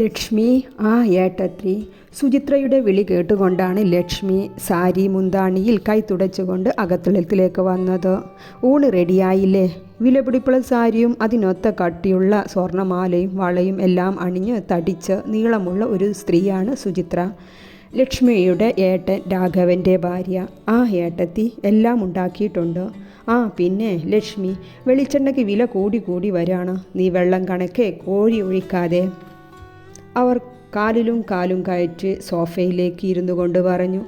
ലക്ഷ്മി, ആ ഏട്ടത്തി. സുചിത്രയുടെ വിളി കേട്ടുകൊണ്ടാണ് ലക്ഷ്മി സാരി മുന്താണിയിൽ കൈ തുടച്ചുകൊണ്ട് അകത്തളത്തിലേക്ക് വന്നത്. ഊണ് റെഡിയായില്ലേ? വിലപിടിപ്പുള്ള സാരിയും അതിനൊത്ത കട്ടിയുള്ള സ്വർണ്ണമാലയും വളയും എല്ലാം അണിഞ്ഞ് തടിച്ച് നീളമുള്ള ഒരു സ്ത്രീയാണ് സുചിത്ര. ലക്ഷ്മിയുടെ ഏട്ടൻ രാഘവൻ്റെ ഭാര്യ. ആ ഏട്ടത്തി എല്ലാം ഉണ്ടാക്കിയിട്ടുണ്ട്. ആ പിന്നെ ലക്ഷ്മി, വെളിച്ചെണ്ണയ്ക്ക് വില കൂടി കൂടി വരാണ്. നീ വെള്ളം കണക്കെ കോരി ഒഴിക്കാതെ. അവർ കാലിലും കാലും കയറ്റി സോഫയിലേക്ക് ഇരുന്നു കൊണ്ട് പറഞ്ഞു.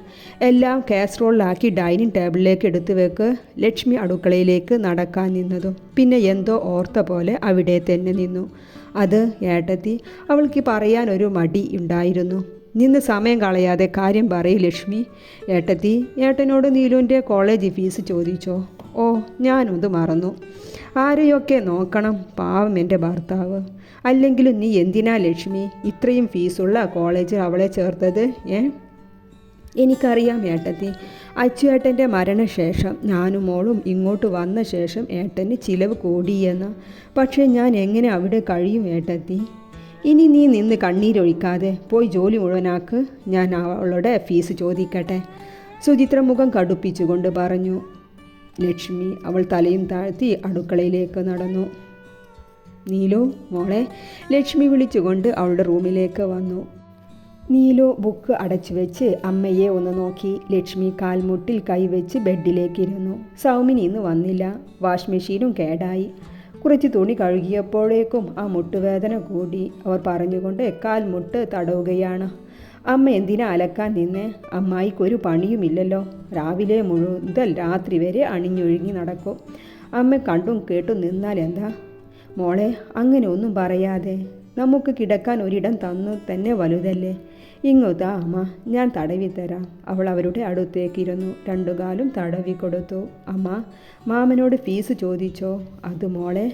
എല്ലാം കാസറോളിലാക്കി ഡൈനിങ് ടേബിളിലേക്ക് എടുത്തു വെക്ക്. ലക്ഷ്മി അടുക്കളയിലേക്ക് നടക്കാൻ നിന്നതും പിന്നെ എന്തോ ഓർത്ത പോലെ അവിടെ തന്നെ നിന്നു. അത് ഏട്ടത്തി, അവൾക്ക് പറയാനൊരു മടി ഉണ്ടായിരുന്നു. നിന്ന് സമയം കളയാതെ കാര്യം പറയും ലക്ഷ്മി. ഏട്ടത്തി, ഏട്ടനോട് നീലുവിൻ്റെ കോളേജ് ഫീസ് ചോദിച്ചോ? ഓ, ഞാനത് മറന്നു. ആരെയൊക്കെ നോക്കണം, പാവം എൻ്റെ ഭർത്താവ്. അല്ലെങ്കിലും നീ എന്തിനാ ലക്ഷ്മി ഇത്രയും ഫീസുള്ള കോളേജിൽ അവളെ ചേർത്തത്? എനിക്കറിയാം ഏട്ടത്തി. അച്ചുവേട്ടൻ്റെ മരണശേഷം ഞാനും മോളും ഇങ്ങോട്ട് വന്ന ശേഷം ഏട്ടന് ചിലവ് കൂടിയെന്ന്. പക്ഷേ ഞാൻ എങ്ങനെ അവിടെ കഴിയും ഏട്ടത്തി? ഇനി നീ നിന്ന് കണ്ണീരൊഴിക്കാതെ പോയി ജോലി മുഴുവനാക്ക്. ഞാൻ അവളുടെ ഫീസ് ചോദിക്കട്ടെ. സുചിത്ര മുഖം കടുപ്പിച്ചുകൊണ്ട് പറഞ്ഞു. ലക്ഷ്മി അവൾ തലയും താഴ്ത്തി അടുക്കളയിലേക്ക് നടന്നു. നീലു മോളെ, ലക്ഷ്മി വിളിച്ചുകൊണ്ട് അവളുടെ റൂമിലേക്ക് വന്നു. നീലു ബുക്ക് അടച്ചു വെച്ച് അമ്മയെ ഒന്ന് നോക്കി. ലക്ഷ്മി കാൽമുട്ടിൽ കൈവച്ച് ബെഡിലേക്കിരുന്നു. സൗമിനി ഇന്ന് വന്നില്ല. വാഷ് മെഷീനും കേടായി. കുറച്ച് തുണി കഴുകിയപ്പോഴേക്കും ആ മുട്ടുവേദന കൂടി. അവർ പറഞ്ഞുകൊണ്ട് കാൽമുട്ട് തടവുകയാണ്. അമ്മ എന്തിനാ അലക്കാൻ നിന്നേ? അമ്മായിക്കൊരു പണിയുമില്ലല്ലോ. രാവിലെ മുതൽ രാത്രി വരെ അണിഞ്ഞൊഴുങ്ങി നടക്കും. അമ്മ കണ്ടും കേട്ടും നിന്നാൽ എന്താ? മോളെ, അങ്ങനെ ഒന്നും പറയാതെ. നമുക്ക് കിടക്കാൻ ഒരിടം തന്നു തന്നെ വലുതല്ലേ. ഇങ്ങോട്ടാ അമ്മ, ഞാൻ തടവിത്തരാം. അവൾ അവരുടെ അടുത്തേക്കിരുന്നു. രണ്ടുകാലും തടവി കൊടുത്തു. അമ്മ, മാമനോട് ഫീസ് ചോദിച്ചോ? അത് മോളെ.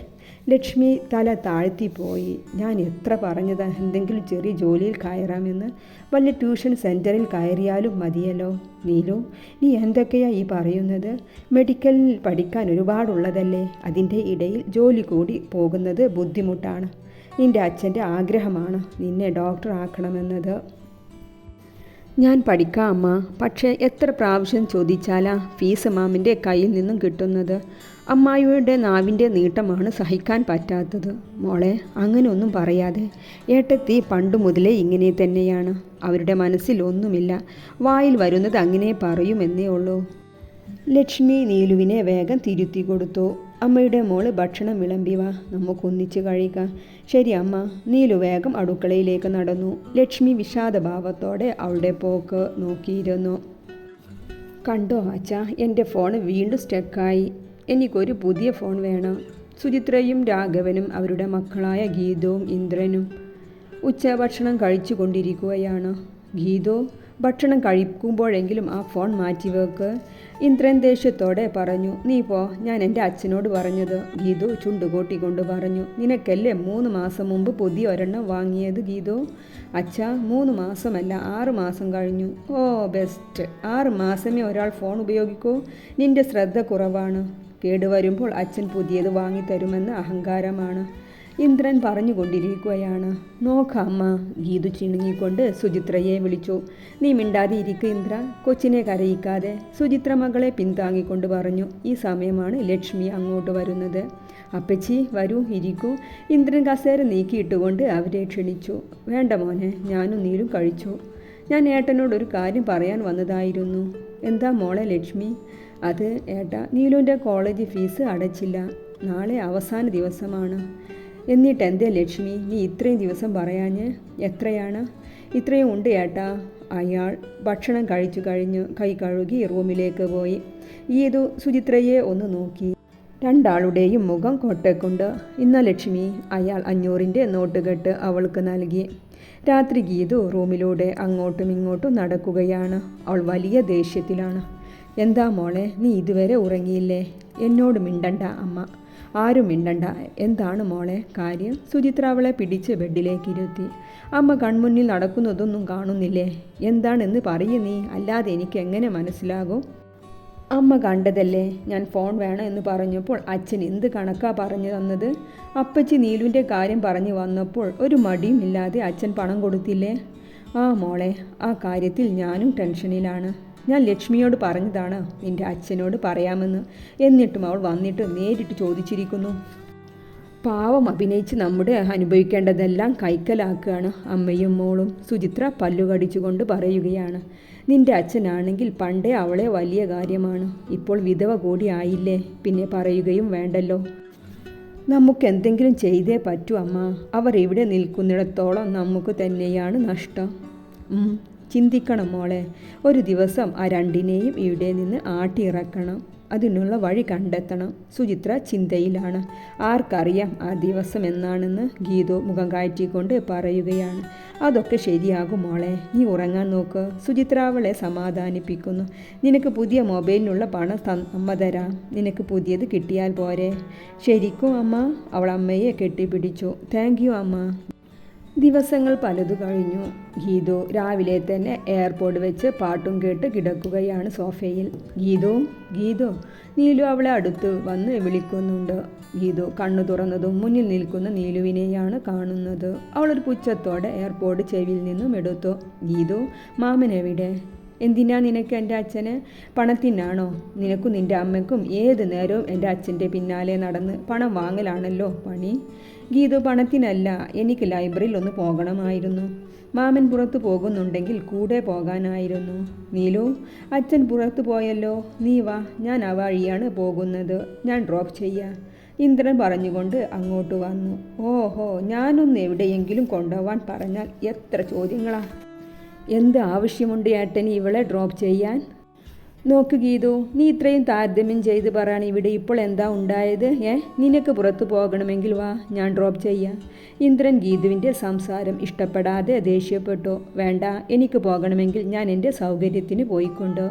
ലക്ഷ്മി തല താഴ്ത്തിപ്പോയി. ഞാൻ എത്ര പറഞ്ഞതാ എന്തെങ്കിലും ചെറിയ ജോലിയിൽ കയറാമെന്ന്. വല്ല ട്യൂഷൻ സെൻറ്ററിൽ കയറിയാലും മതിയല്ലോ. നീലു, നീ എന്തൊക്കെയാ ഈ പറയുന്നത്? മെഡിക്കലിൽ പഠിക്കാൻ ഒരുപാടുള്ളതല്ലേ. അതിൻ്റെ ഇടയിൽ ജോലി കൂടി പോകുന്നത് ബുദ്ധിമുട്ടാണ്. നിൻ്റെ അച്ഛൻ്റെ ആഗ്രഹമാണ് നിന്നെ ഡോക്ടർ ആക്കണമെന്നത്. ഞാൻ പഠിക്കാം അമ്മ. പക്ഷേ എത്ര പ്രാവശ്യം ചോദിച്ചാലാ ഫീസ് മാമിൻ്റെ കയ്യിൽ നിന്നും കിട്ടുന്നത്? അമ്മായിയുടെ നാവിൻ്റെ നീട്ടമാണ് സഹിക്കാൻ പറ്റാത്തത്. മോളെ, അങ്ങനെ ഒന്നും പറയാതെ. ഏട്ടത്തി പണ്ടു മുതലേ ഇങ്ങനെ തന്നെയാണ്. അവരുടെ മനസ്സിൽ ഒന്നുമില്ല. വായിൽ വരുന്നത് അങ്ങനെ പറയുമെന്നേ ഉള്ളൂ. ലക്ഷ്മി നീലുവിനെ വേഗം തിരുത്തി കൊടുത്തു. അമ്മയുടെ മോള് ഭക്ഷണം വിളമ്പി വാ, നമുക്കൊന്നിച്ച് കഴിക്കാം. ശരി അമ്മ. നീലു വേഗം അടുക്കളയിലേക്ക് നടന്നു. ലക്ഷ്മി വിഷാദഭാവത്തോടെ അവളുടെ പോക്ക് നോക്കിയിരുന്നു. കണ്ടോ അച്ഛാ, എൻ്റെ ഫോൺ വീണ്ടും സ്റ്റക്കായി. എനിക്കൊരു പുതിയ ഫോൺ വേണം. സുചിത്രയും രാഘവനും അവരുടെ മക്കളായ ഗീതവും ഇന്ദ്രനും ഉച്ചഭക്ഷണം കഴിച്ചു കൊണ്ടിരിക്കുകയാണ്. ഗീതു, ഭക്ഷണം കഴിക്കുമ്പോഴെങ്കിലും ആ ഫോൺ മാറ്റിവെക്ക്. ഇന്ദ്രൻ ദേഷ്യത്തോടെ പറഞ്ഞു. നീ പോ, ഞാൻ എൻ്റെ അച്ഛനോട് പറഞ്ഞത്. ഗീതു ചുണ്ടുകൂട്ടിക്കൊണ്ട് പറഞ്ഞു. നിനക്കല്ലേ 3 മാസം മുമ്പ് പുതിയ ഒരെണ്ണം വാങ്ങിയത് ഗീതു? അച്ഛാ, 3 മാസമല്ല 6 മാസം കഴിഞ്ഞു. ഓ ബെസ്റ്റ്. 6 മാസമേ ഒരാൾ ഫോൺ ഉപയോഗിക്കൂ. നിൻ്റെ ശ്രദ്ധ കുറവാണ്. കേടുവരുമ്പോൾ അച്ഛൻ പുതിയത് വാങ്ങിത്തരുമെന്ന് അഹങ്കാരമാണ്. ഇന്ദ്രൻ പറഞ്ഞുകൊണ്ടിരിക്കുകയാണ്. നോക്കമ്മ. ഗീതു ചിണുങ്ങിക്കൊണ്ട് സുചിത്രയെ വിളിച്ചു. നീ മിണ്ടാതെ ഇരിക്കുക ഇന്ദ്ര, കൊച്ചിനെ കരയിക്കാതെ. സുചിത്ര മകളെ പിന്താങ്ങിക്കൊണ്ട് പറഞ്ഞു. ഈ സമയമാണ് ലക്ഷ്മി അങ്ങോട്ട് വരുന്നത്. അപ്പച്ചി വരൂ, ഇരിക്കൂ. ഇന്ദ്രൻ കസേര നീക്കിയിട്ടുകൊണ്ട് അവരെ ക്ഷണിച്ചു. വേണ്ട മോനെ, ഞാനും നീലും കഴിച്ചു. ഞാൻ ഏട്ടനോടൊരു കാര്യം പറയാൻ വന്നതായിരുന്നു. എന്താ മോളെ ലക്ഷ്മി? അത് ഏട്ടാ, നീലുവിൻ്റെ കോളേജ് ഫീസ് അടച്ചില്ല. നാളെ അവസാന ദിവസമാണ്. എന്നിട്ട് എന്തേ ലക്ഷ്മി നീ ഇത്രയും ദിവസം പറയാഞ്ഞ്? എത്രയാണ്? ഇത്രയും ഉണ്ട് ഏട്ടാ. അയാൾ ഭക്ഷണം കഴിച്ചു കഴിഞ്ഞു കൈ കഴുകി റൂമിലേക്ക് പോയി. ഗീതു സുചിത്രയെ ഒന്ന് നോക്കി. രണ്ടാളുടെയും മുഖം കൊട്ടക്കൊണ്ട്. ഇന്ന ലക്ഷ്മി. അയാൾ 500ൻ്റെ നോട്ടുകെട്ട് അവൾക്ക് നൽകി. രാത്രി ഗീതു റൂമിലൂടെ അങ്ങോട്ടും ഇങ്ങോട്ടും നടക്കുകയാണ്. അവൾ വലിയ ദേഷ്യത്തിലാണ്. എന്താ മോളെ, നീ ഇതുവരെ ഉറങ്ങിയില്ലേ? എന്നോട് മിണ്ടണ്ട അമ്മ. ആരും മിണ്ടണ്ട. എന്താണ് മോളെ കാര്യം? സുചിത്ര അവളെ പിടിച്ച് ബെഡിലേക്ക് ഇരുത്തി. അമ്മ കൺമുന്നിൽ നടക്കുന്നതൊന്നും കാണുന്നില്ലേ? എന്താണെന്ന് പറയൂ നീ, അല്ലാതെ എനിക്ക് എങ്ങനെ മനസ്സിലാകും? അമ്മ കണ്ടതല്ലേ ഞാൻ ഫോൺ വേണം എന്ന് പറഞ്ഞപ്പോൾ അച്ഛൻ എന്ത് കണക്കാ പറഞ്ഞു തന്നത്. അപ്പച്ചി നീലുവിൻ്റെ കാര്യം പറഞ്ഞു വന്നപ്പോൾ ഒരു മടിയുമില്ലാതെ അച്ഛൻ പണം കൊടുത്തില്ലേ. ആ മോളെ, ആ കാര്യത്തിൽ ഞാനും ടെൻഷനിലാണ്. ഞാൻ ലക്ഷ്മിയോട് പറഞ്ഞതാണ് നിൻ്റെ അച്ഛനോട് പറയാമെന്ന്. എന്നിട്ടും അവൾ വന്നിട്ട് നേരിട്ട് ചോദിച്ചിരിക്കുന്നു. പാവം അഭിനയിച്ച് നമ്മുടെ അനുഭവിക്കേണ്ടതെല്ലാം കൈക്കലാക്കുകയാണ് അമ്മയും മോളും. സുചിത്ര പല്ലുകടിച്ചുകൊണ്ട് പറയുകയാണ്. നിന്റെ അച്ഛനാണെങ്കിൽ പണ്ടേ അവളെ വലിയ കാര്യമാണ്. ഇപ്പോൾ വിധവ കൂടി ആയില്ലേ, പിന്നെ പറയുകയും വേണ്ടല്ലോ. നമുക്ക് എന്തെങ്കിലും ചെയ്തേ പറ്റൂ അമ്മ. അവർ ഇവിടെ നിൽക്കുന്നിടത്തോളം നമുക്ക് തന്നെയാണ് നഷ്ടം. ചിന്തിക്കണം മോളെ. ഒരു ദിവസം ആ രണ്ടിനെയും ഇവിടെ നിന്ന് ആട്ടിയിറക്കണം. അതിനുള്ള വഴി കണ്ടെത്തണം. സുചിത്ര ചിന്തയിലാണ്. ആർക്കറിയാം ആ ദിവസം എന്നാണെന്ന് ഗീതു മുഖം കയറ്റിക്കൊണ്ട് പറയുകയാണ്. അതൊക്കെ ശരിയാകും മോളെ, നീ ഉറങ്ങാൻ നോക്ക്. സുചിത്ര അവളെ സമാധാനിപ്പിക്കുന്നു. നിനക്ക് പുതിയ മൊബൈലിനുള്ള പണം അമ്മ തരാം. നിനക്ക് പുതിയത് കിട്ടിയാൽ പോരെ. ശരിക്കും അമ്മ? അവൾ അമ്മയെ കെട്ടിപ്പിടിച്ചു. താങ്ക് യു അമ്മ. ദിവസങ്ങൾ പലതു കഴിഞ്ഞു. ഗീതു രാവിലെ തന്നെ എയർപോർട്ട് വെച്ച് പാട്ടും കേട്ട് കിടക്കുകയാണ് സോഫയിൽ. ഗീതു നീലു അവളെ അടുത്ത് വന്ന് വിളിക്കുന്നുണ്ട്. ഗീതു കണ്ണു തുറന്നതും മുന്നിൽ നിൽക്കുന്ന നീലുവിനെയാണ് കാണുന്നത്. അവളൊരു പുച്ഛത്തോടെ എയർപോർട്ട് ചെവിയിൽ നിന്നും എടുത്തു. ഗീതു, മാമനെവിടെ? എന്തിനാ നിനക്ക് എൻ്റെ അച്ഛന്? പണത്തിനാണോ? നിനക്കും നിൻ്റെ അമ്മയ്ക്കും ഏത് നേരവും എൻ്റെ അച്ഛൻ്റെ പിന്നാലെ നടന്ന് പണം വാങ്ങലാണല്ലോ പണി. ഗീതു, പണത്തിനല്ല, എനിക്ക് ലൈബ്രറിയിൽ ഒന്ന് പോകണമായിരുന്നു. മാമൻ പുറത്തു പോകുന്നുണ്ടെങ്കിൽ കൂടെ പോകാനായിരുന്നു. നീലു, അച്ഛൻ പുറത്തു പോയല്ലോ, നീ വാ, ഞാൻ ആ വഴിയാണ് പോകുന്നത്, ഞാൻ ഡ്രോപ്പ് ചെയ്യാം. ഇന്ദ്രൻ പറഞ്ഞുകൊണ്ട് അങ്ങോട്ട് വന്നു. ഓഹോ, ഞാനൊന്ന് എവിടെയെങ്കിലും കൊണ്ടുപോവാൻ പറഞ്ഞാൽ എത്ര ചോദ്യങ്ങളാ. എന്ത് ആവശ്യമുണ്ട് ഏട്ടന് ഇവളെ ഡ്രോപ്പ് ചെയ്യാൻ? നോക്ക് ഗീതു, നീ ഇത്രയും താരതമ്യം ചെയ്ത് പറയാണ് ഇവിടെ ഇപ്പോൾ എന്താ ഉണ്ടായത്? നിനക്ക് പുറത്തു പോകണമെങ്കിൽ വാ, ഞാൻ ഡ്രോപ്പ് ചെയ്യാം. ഇന്ദ്രൻ ഗീതുവിൻ്റെ സംസാരം ഇഷ്ടപ്പെടാതെ ദേഷ്യപ്പെട്ടു. വേണ്ട, എനിക്ക് പോകണമെങ്കിൽ ഞാൻ എൻ്റെ സൗകര്യത്തിന് പോയിക്കൊണ്ട്.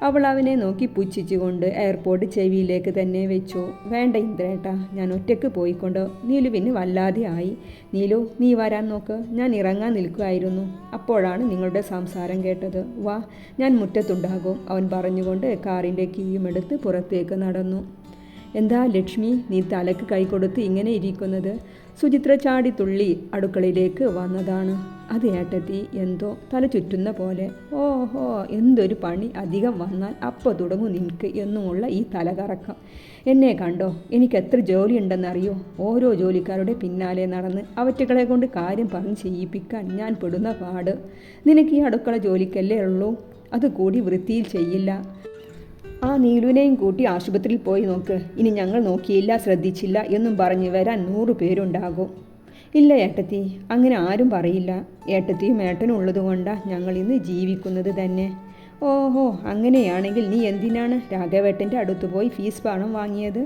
അവൾ അവനെ നോക്കി പുച്ഛിച്ചുകൊണ്ട് എയർപോർട്ട് ചെവിയിലേക്ക് തന്നെ വെച്ചു. വേണ്ട ഇന്ദ്രേട്ടാ, ഞാൻ ഒറ്റയ്ക്ക് പോയിക്കൊണ്ട്. നീലുവിന് വല്ലാതെ ആയി. നീലു, നീ വരാൻ നോക്ക്, ഞാൻ ഇറങ്ങാൻ നിൽക്കുമായിരുന്നു. അപ്പോഴാണ് നിങ്ങളുടെ സംസാരം കേട്ടത്. വാ, ഞാൻ മുറ്റത്തുണ്ടാകും, അവൻ പറഞ്ഞു കൊണ്ട് കാറിൻ്റെ കീയും എടുത്ത് പുറത്തേക്ക് നടന്നു. എന്താ ലക്ഷ്മി, നീ തലക്ക് കൈ കൊടുത്ത് ഇങ്ങനെ ഇരിക്കുന്നത്? സുചിത്ര ചാടിത്തുള്ളി അടുക്കളയിലേക്ക് വന്നതാണ്. അത് ഏട്ടത്തി, എന്തോ തല ചുറ്റുന്ന പോലെ. ഓഹോ, എന്തൊരു പണി അധികം വന്നാൽ അപ്പോൾ തുടങ്ങും നിനക്ക് എന്നുമുള്ള ഈ തലകറക്കം. എന്നെ കണ്ടോ, എനിക്ക് എത്ര ജോലിയുണ്ടെന്നറിയോ? ഓരോ ജോലിക്കാരുടെ പിന്നാലെ നടന്ന് അവറ്റകളെ കൊണ്ട് കാര്യം പറഞ്ഞ് ചെയ്യിപ്പിക്കാൻ ഞാൻ പെടുന്ന പാട്. നിനക്ക് ഈ അടുക്കള ജോലിക്കല്ലേ ഉള്ളൂ, അതുകൂടി വൃത്തിയിൽ ചെയ്യില്ല. ആ നീലുവിനെയും കൂട്ടി ആശുപത്രിയിൽ പോയി നോക്ക്. ഇനി ഞങ്ങൾ നോക്കിയില്ല, ശ്രദ്ധിച്ചില്ല എന്നും പറഞ്ഞ് വരാൻ 100 പേരുണ്ടാകും. ഇല്ല ഏട്ടത്തി, അങ്ങനെ ആരും പറയില്ല. ഏട്ടത്തിയും ഏട്ടനും ഉള്ളതുകൊണ്ടാണ് ഞങ്ങൾ ഇന്ന് ജീവിക്കുന്നത് തന്നെ. ഓഹോ, അങ്ങനെയാണെങ്കിൽ നീ എന്തിനാണ് രാഘവേട്ടൻ്റെ അടുത്ത് പോയി ഫീസ് പണം വാങ്ങിയത്?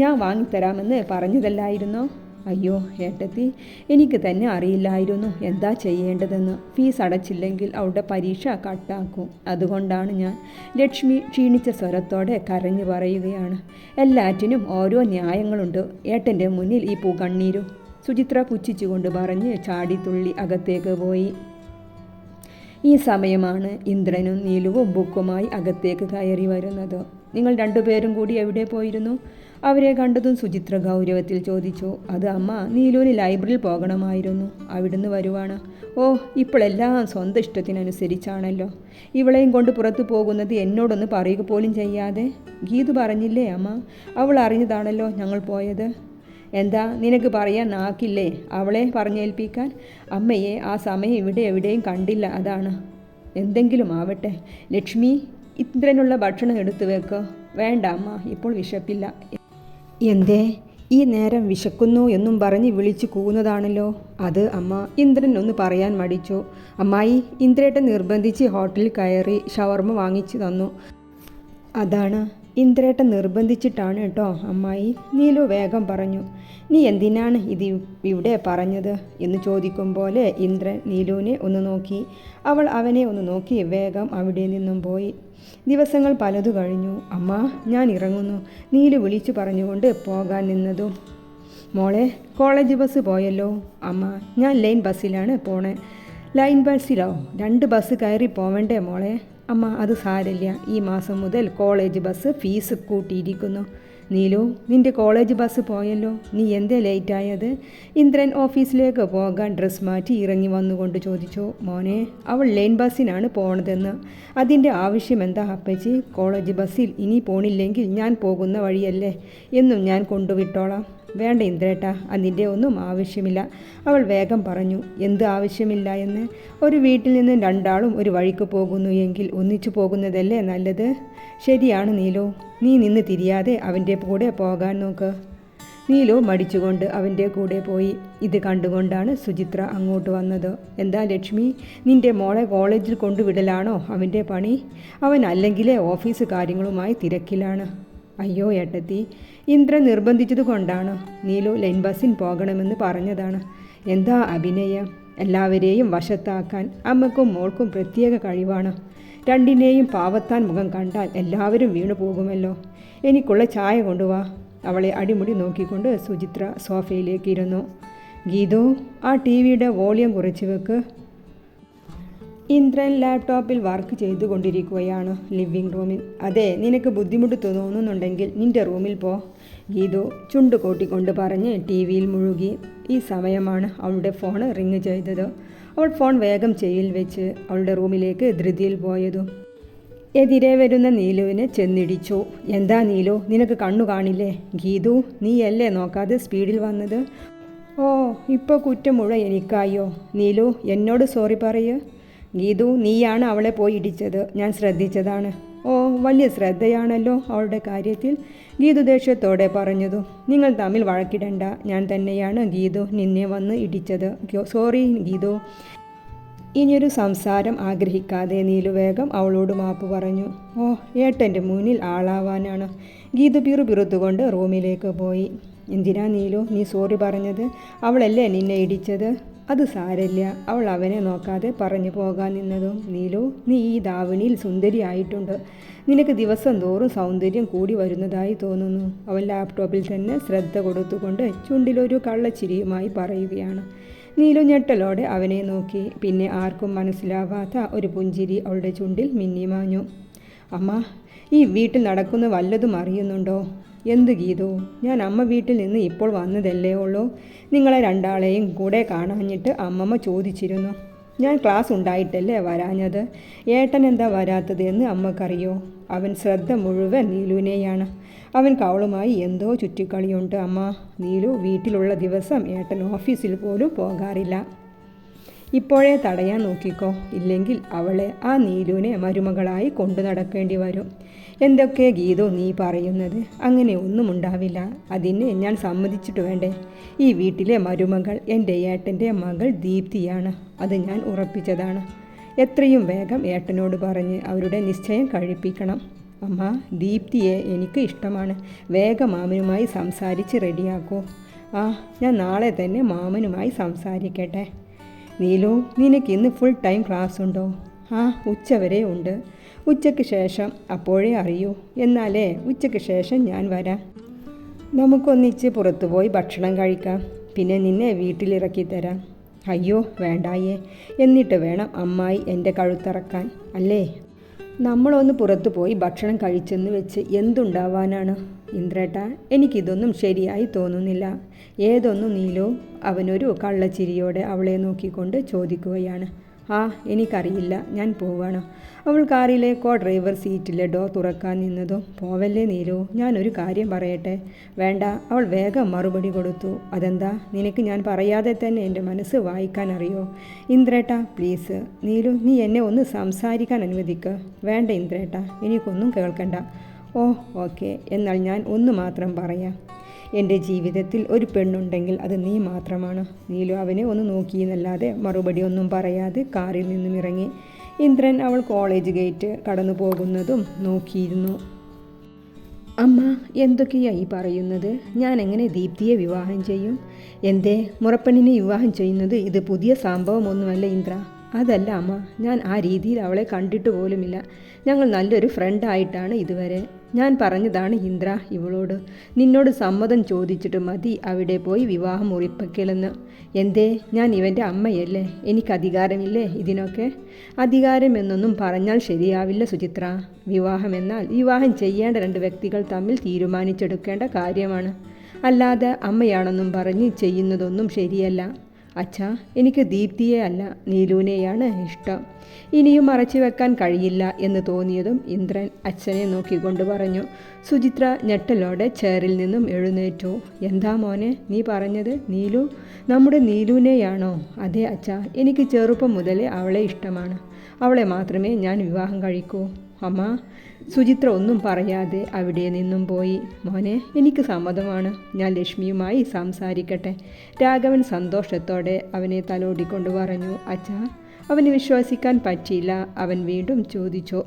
ഞാൻ വാങ്ങിത്തരാമെന്ന് പറഞ്ഞതല്ലായിരുന്നോ? അയ്യോ ഏട്ടത്തി, എനിക്ക് തന്നെ അറിയില്ലായിരുന്നു എന്താ ചെയ്യേണ്ടതെന്ന്. ഫീസ് അടച്ചില്ലെങ്കിൽ അവളുടെ പരീക്ഷ കട്ടാക്കും. അതുകൊണ്ടാണ് ഞാൻ. ലക്ഷ്മി ക്ഷീണിച്ച സ്വരത്തോടെ കരഞ്ഞു പറയുകയാണ്. എല്ലാറ്റിനും ഓരോ ന്യായങ്ങളുണ്ട്. ഏട്ടൻ്റെ മുന്നിൽ ഈ പൂകണ്ണീരും. സുചിത്ര പുച്ഛിച്ചുകൊണ്ട് പറഞ്ഞ് ചാടിത്തുള്ളി അകത്തേക്ക് പോയി. ഈ സമയമാണ് ഇന്ദ്രനും നീലുവും ബുക്കുമായി അകത്തേക്ക് കയറി വരുന്നത്. നിങ്ങൾ രണ്ടുപേരും കൂടി എവിടെ പോയിരുന്നു? അവരെ കണ്ടതും സുചിത്ര ഗൗരവത്തിൽ ചോദിച്ചു. അത് അമ്മ, നീലുവിന് ലൈബ്രറിയിൽ പോകണമായിരുന്നു, അവിടുന്ന് വരുവാണ്. ഓ, ഇപ്പോഴെല്ലാം സ്വന്തം ഇഷ്ടത്തിനനുസരിച്ചാണല്ലോ. ഇവളെയും കൊണ്ട് പുറത്തു പോകുന്നത് എന്നോടൊന്ന് പറയുക പോലും ചെയ്യാതെ. ഗീതു പറഞ്ഞില്ലേ അമ്മ, അവൾ അറിഞ്ഞതാണല്ലോ ഞങ്ങൾ പോയത്. എന്താ നിനക്ക് പറയാൻ നാക്കില്ലേ അവളെ പറഞ്ഞേൽപ്പിക്കാൻ? അമ്മയെ ആ സമയം ഇവിടെ എവിടെയും കണ്ടില്ല, അതാണ്. എന്തെങ്കിലും ആവട്ടെ. ലക്ഷ്മി, ഇന്ദ്രനുള്ള ഭക്ഷണം എടുത്തു വെക്കോ. വേണ്ട അമ്മ, ഇപ്പോൾ വിശപ്പില്ല. എന്തേ ഈ നേരം വിശക്കുന്നു എന്നും പറഞ്ഞ് വിളിച്ചു കൂവുന്നതാണല്ലോ. അത് അമ്മ, ഇന്ദ്രൻ ഒന്ന് പറയാൻ മടിച്ചു. അമ്മായി, ഇന്ദ്രേട്ടൻ നിർബന്ധിച്ച് ഹോട്ടലിൽ കയറി ഷവർമ വാങ്ങിച്ചു തന്നു. അതാണ്, ഇന്ദ്രേട്ടൻ നിർബന്ധിച്ചിട്ടാണ് കേട്ടോ അമ്മായി. നീലു വേഗം പറഞ്ഞു. നീ എന്തിനാണ് ഇത് ഇവിടെ പറഞ്ഞത് എന്ന് ചോദിക്കും പോലെ ഇന്ദ്രൻ നീലുവിനെ ഒന്ന് നോക്കി. അവൾ അവനെ ഒന്ന് നോക്കി വേഗം അവിടെ നിന്നും പോയി. ദിവസങ്ങൾ പലതു കഴിഞ്ഞു. അമ്മ, ഞാൻ ഇറങ്ങുന്നു, നീലു വിളിച്ചു പറഞ്ഞുകൊണ്ട് പോകാൻ നിന്നതും. മോളെ, കോളേജ് ബസ് പോയല്ലോ. അമ്മ, ഞാൻ ലൈൻ ബസ്സിലാണ് പോണേ. ലൈൻ ബസ്സിലോ? 2 ബസ് കയറി പോവണ്ടേ മോളെ? അമ്മ അത് സാരമില്ല, ഈ മാസം മുതൽ കോളേജ് ബസ് ഫീസ് കൂട്ടിയിരിക്കുന്നു. നീലു, നിന്റെ കോളേജ് ബസ് പോയല്ലോ, നീ എന്തേ ലേറ്റായത്? ഇന്ദ്രൻ ഓഫീസിലേക്ക് പോകാൻ ഡ്രസ്സ് മാറ്റി ഇറങ്ങി വന്നുകൊണ്ട് ചോദിച്ചു. മോനെ, അവൾ ലൈൻ ബസ്സിനാണ് പോണതെന്ന്. അതിൻ്റെ ആവശ്യം എന്താ അപ്പച്ചി? കോളേജ് ബസ്സിൽ ഇനി പോണില്ലെങ്കിൽ ഞാൻ പോകുന്ന വഴിയല്ലേ എന്നും ഞാൻ കൊണ്ടുവിട്ടോളാം. വേണ്ട ഇന്ദ്രേട്ടാ, അതിൻ്റെ ഒന്നും ആവശ്യമില്ല, അവൾ വേഗം പറഞ്ഞു. എന്ത് ആവശ്യമില്ല എന്ന്? ഒരു വീട്ടിൽ നിന്ന് രണ്ടാളും ഒരു വഴിക്ക് പോകുന്നു എങ്കിൽ ഒന്നിച്ചു പോകുന്നതല്ലേ നല്ലത്? ശരിയാണ് നീലു, നീ നിന്ന് തിരിയാതെ അവൻ്റെ കൂടെ പോകാൻ നോക്ക്. നീലു മടിച്ചുകൊണ്ട് അവൻ്റെ കൂടെ പോയി. ഇത് കണ്ടുകൊണ്ടാണ് സുചിത്ര അങ്ങോട്ട് വന്നത്. എന്താ ലക്ഷ്മി, നിന്റെ മോളെ കോളേജിൽ കൊണ്ടുവിടലാണോ അവൻ്റെ പണി? അവൻ അല്ലെങ്കിലേ ഓഫീസ് കാര്യങ്ങളുമായി തിരക്കിലാണ്. അയ്യോ ഏട്ടത്തി, ഇന്ദ്രൻ നിർബന്ധിച്ചത് കൊണ്ടാണ്. നീലു ലൈൻ ബസ്സിൽ പോകണമെന്ന് പറഞ്ഞതാണ്. എന്താ അഭിനയം! എല്ലാവരെയും വശത്താക്കാൻ അമ്മക്കും മോൾക്കും പ്രത്യേക കഴിവാണ്. രണ്ടിനെയും പാവത്താൻ മുഖം കണ്ടാൽ എല്ലാവരും വീണു പോകുമല്ലോ. എനിക്കുള്ള ചായ കൊണ്ടുവാ. അവളെ അടിമുടി നോക്കിക്കൊണ്ട് സുചിത്ര സോഫയിലേക്ക് ഇരുന്നു. ഗീതു, ആ ടി-വിയുടെ വോളിയം കുറച്ച് വെക്ക്. ഇന്ദ്രൻ ലാപ്ടോപ്പിൽ വർക്ക് ചെയ്തുകൊണ്ടിരിക്കുകയാണ് ലിവിംഗ് റൂമിൽ. അതെ, നിനക്ക് ബുദ്ധിമുട്ട് തോന്നുന്നുണ്ടെങ്കിൽ നിൻ്റെ റൂമിൽ പോ. ഗീതു ചുണ്ട് കൂട്ടിക്കൊണ്ട് പറഞ്ഞ് ടി-വിയിൽ മുഴുകി. ഈ സമയമാണ് അവളുടെ ഫോൺ റിങ് ചെയ്തത്. അവൾ ഫോൺ വേഗം ചെവിയിൽ വെച്ച് അവളുടെ റൂമിലേക്ക് ധൃതിയിൽ പോയതും എതിരെ വരുന്ന നീലുവിനെ ചെന്നിടിച്ചു. എന്താ നീലു, നിനക്ക് കണ്ണു കാണില്ലേ? ഗീതു, നീയല്ലേ നോക്കാതെ സ്പീഡിൽ വന്നത്? ഓ, ഇപ്പോൾ കുറ്റം മുഴുവൻ എനിക്കായോ? നീലു, എന്നോട് സോറി പറയ്. ഗീതു, നീയാണ് അവളെ പോയി ഇടിച്ചത്, ഞാൻ ശ്രദ്ധിച്ചതാണ്. ഓ, വലിയ ശ്രദ്ധയാണല്ലോ അവളുടെ കാര്യത്തിൽ, ഗീതു ദേഷ്യത്തോടെ പറഞ്ഞതും. നിങ്ങൾ തമ്മിൽ വഴക്കിടണ്ട, ഞാൻ തന്നെയാണ് ഗീതു നിന്നെ വന്ന് ഇടിച്ചത്. സോറി ഗീതു. ഇനിയൊരു സംസാരം ആഗ്രഹിക്കാതെ നീലു വേഗം അവളോട് മാപ്പ് പറഞ്ഞു. ഓ, ഏട്ടൻ്റെ മുന്നിൽ ആളാവാനാണ്. ഗീതു പിറുപിറുത്തുകൊണ്ട് റൂമിലേക്ക് പോയി. എന്തിനാ നീലു നീ സോറി പറഞ്ഞത്? അവളല്ലേ നിന്നെ ഇടിച്ചത്? അത് സാരമില്ല, അവൾ അവനെ നോക്കാതെ പറഞ്ഞു പോകാൻ നിന്നതും. നീലു, നീ ഈ ദാവണിയിൽ സുന്ദരിയായിട്ടുണ്ട്. നിനക്ക് ദിവസം തോറും സൗന്ദര്യം കൂടി വരുന്നതായി തോന്നുന്നു. അവൻ ലാപ്ടോപ്പിൽ തന്നെ ശ്രദ്ധ കൊടുത്തുകൊണ്ട് ചുണ്ടിലൊരു കള്ളച്ചിരിയുമായി പറയുകയാണ്. നീലു ഞെട്ടലോടെ അവനെ നോക്കി. പിന്നെ ആർക്കും മനസ്സിലാവാത്ത ഒരു പുഞ്ചിരി അവളുടെ ചുണ്ടിൽ മിന്നിമാഞ്ഞു. അമ്മ, ഈ വീട്ടിൽ നടക്കുന്ന വല്ലതും അറിയുന്നുണ്ടോ? എന്ത് ഗീതു? ഞാൻ അമ്മ വീട്ടിൽ നിന്ന് ഇപ്പോൾ വന്നതല്ലേ ഉള്ളൂ. നിങ്ങളെ രണ്ടാളെയും കൂടെ കാണാഞ്ഞിട്ട് അമ്മമ്മ ചോദിച്ചിരുന്നു. ഞാൻ ക്ലാസ് ഉണ്ടായിട്ടല്ലേ വരാഞ്ഞത്. ഏട്ടൻ എന്താ വരാത്തത് എന്ന് അമ്മക്കറിയോ? അവൻ ശ്രദ്ധ മുഴുവൻ നീലുവിനെയാണ്. അവൻ കവളുമായി എന്തോ ചുറ്റിക്കളിയുണ്ട് അമ്മ. നീലു വീട്ടിലുള്ള ദിവസം ഏട്ടൻ ഓഫീസിൽ പോലും പോകാറില്ല. ഇപ്പോഴേ തടയാൻ നോക്കിക്കോ, ഇല്ലെങ്കിൽ അവളെ ആ നീലുവിനെ മരുമകളായി കൊണ്ടു നടക്കേണ്ടി വരും. എന്തൊക്കെ ഗീതു നീ പറയുന്നത്? അങ്ങനെ ഒന്നും ഉണ്ടാവില്ല. അതിന് ഞാൻ സമ്മതിച്ചിട്ട് വേണ്ടേ? ഈ വീട്ടിലെ മരുമകൾ എൻ്റെ ഏട്ടൻ്റെ മകൾ ദീപ്തിയാണ്. അത് ഞാൻ ഉറപ്പിച്ചതാണ്. എത്രയും വേഗം ഏട്ടനോട് പറഞ്ഞ് അവരുടെ നിശ്ചയം കഴിപ്പിക്കണം. അമ്മ, ദീപ്തിയെ എനിക്ക് ഇഷ്ടമാണ്. വേഗം മാമനുമായി സംസാരിച്ച് റെഡിയാക്കൂ. ആ, ഞാൻ നാളെ തന്നെ മാമനുമായി സംസാരിക്കട്ടെ. നീലു, നിനക്ക് ഇന്ന് ഫുൾ ടൈം ക്ലാസ് ഉണ്ടോ? ആ, ഉച്ചവരെ ഉണ്ട്. ഉച്ചയ്ക്ക് ശേഷം അപ്പോഴേ അറിയൂ. എന്നാലേ ഉച്ചയ്ക്ക് ശേഷം ഞാൻ വരാം. നമുക്കൊന്നിച്ച് പുറത്തുപോയി ഭക്ഷണം കഴിക്കാം. പിന്നെ നിന്നെ വീട്ടിലിറക്കി തരാം. അയ്യോ വേണ്ടായേ, എന്നിട്ട് വേണം അമ്മായി എൻ്റെ കഴുത്തിറക്കാൻ അല്ലേ? നമ്മളൊന്ന് പുറത്തു പോയി ഭക്ഷണം കഴിച്ചെന്ന് വെച്ച് എന്തുണ്ടാവാനാണ്? ഇന്ദ്രേട്ടാ, എനിക്കിതൊന്നും ശരിയായി തോന്നുന്നില്ല. ഏതൊന്നും നീലോ? അവനൊരു കള്ളച്ചിരിയോടെ അവളെ നോക്കിക്കൊണ്ട് ചോദിക്കുകയാണ്. ആ, എനിക്കറിയില്ല, ഞാൻ പോവാണ്. അവൾ കാറിലെ ഡ്രൈവർ സീറ്റിലെ ഡോർ തുറക്കാൻ നിന്നതും. പോവല്ലേ നീലു, ഞാനൊരു കാര്യം പറയട്ടെ? വേണ്ട, അവൾ വേഗം മറുപടി കൊടുത്തു. അതെന്താ? നിനക്ക് ഞാൻ പറയാതെ തന്നെ എൻ്റെ മനസ്സ് വായിക്കാൻ അറിയോ? ഇന്ദ്രേട്ടാ പ്ലീസ്. നീലു, നീ എന്നെ ഒന്ന് സംസാരിക്കാൻ അനുവദിക്കുക. വേണ്ട ഇന്ദ്രേട്ടാ, എനിക്കൊന്നും കേൾക്കണ്ട. ഓ ഓക്കെ, എന്നാൽ ഞാൻ ഒന്ന് മാത്രം പറയാം. എൻ്റെ ജീവിതത്തിൽ ഒരു പെണ്ണുണ്ടെങ്കിൽ അത് നീ മാത്രമാണ്. നീലു അവനെ ഒന്ന് നോക്കിയെന്നല്ലാതെ മറുപടി ഒന്നും പറയാതെ കാറിൽ നിന്നും ഇറങ്ങി. ഇന്ദ്രൻ അവൾ കോളേജ് ഗേറ്റ് കടന്നു പോകുന്നതും നോക്കിയിരുന്നു. അമ്മ, എന്തൊക്കെയായി പറയുന്നത്? ഞാൻ എങ്ങനെ ദീപ്തിയെ വിവാഹം ചെയ്യും? എന്തേ, മുറപ്പെണ്ണിനെ വിവാഹം ചെയ്യുന്നത് ഇത് പുതിയ സംഭവമൊന്നുമല്ല ഇന്ദ്ര. അതല്ല അമ്മ, ഞാൻ ആ രീതിയിൽ അവളെ കണ്ടിട്ട് പോലുമില്ല. ഞങ്ങൾ നല്ലൊരു ഫ്രണ്ടായിട്ടാണ് ഇതുവരെ. ഞാൻ പറഞ്ഞതാണ് ഇന്ദ്ര ഇവളോട്, നിന്നോട് സമ്മതം ചോദിച്ചിട്ട് മതി അവിടെ പോയി വിവാഹം ഉറപ്പിക്കലെന്ന്. എന്തേ, ഞാൻ ഇവൻ്റെ അമ്മയല്ലേ, എനിക്ക് അധികാരമില്ലേ ഇതിനൊക്കെ? അധികാരമെന്നൊന്നും പറഞ്ഞാൽ ശരിയാവില്ല സുചിത്ര. വിവാഹമെന്നാൽ വിവാഹം ചെയ്യേണ്ട രണ്ട് വ്യക്തികൾ തമ്മിൽ തീരുമാനിച്ചെടുക്കേണ്ട കാര്യമാണ്. അല്ലാതെ അമ്മയാണെന്നും പറഞ്ഞ് ചെയ്യുന്നതൊന്നും ശരിയല്ല. അച്ഛാ, എനിക്ക് ദീപ്തിയെ അല്ല നീലുവിനെയാണ് ഇഷ്ടം. ഇനിയും മറച്ചു വെക്കാൻ കഴിയില്ല എന്ന് തോന്നിയതും ഇന്ദ്രൻ അച്ഛനെ നോക്കിക്കൊണ്ട് പറഞ്ഞു. സുചിത്ര ഞെട്ടലോടെ ചെയറിൽ നിന്നും എഴുന്നേറ്റു. എന്താ മോനെ നീ പറഞ്ഞത്? നീലു? നമ്മുടെ നീലുവിനെയാണോ? അതെ അച്ഛാ, എനിക്ക് ചെറുപ്പം മുതലേ അവളെ ഇഷ്ടമാണ്. അവളെ മാത്രമേ ഞാൻ വിവാഹം കഴിക്കൂ. അമ്മ. സുചിത്ര ഒന്നും പറയാതെ അവിടെ നിന്നും പോയി. മോനെ, എനിക്ക് സമ്മതമാണ്. ഞാൻ ലക്ഷ്മിയുമായി സംസാരിക്കട്ടെ. രാഘവൻ സന്തോഷത്തോടെ അവനെ തലോടിക്കൊണ്ട് പറഞ്ഞു. അച്ഛാ, അവന് വിശ്വസിക്കാൻ പറ്റിയില്ല. അവൻ വീണ്ടും ചോദിച്ചു,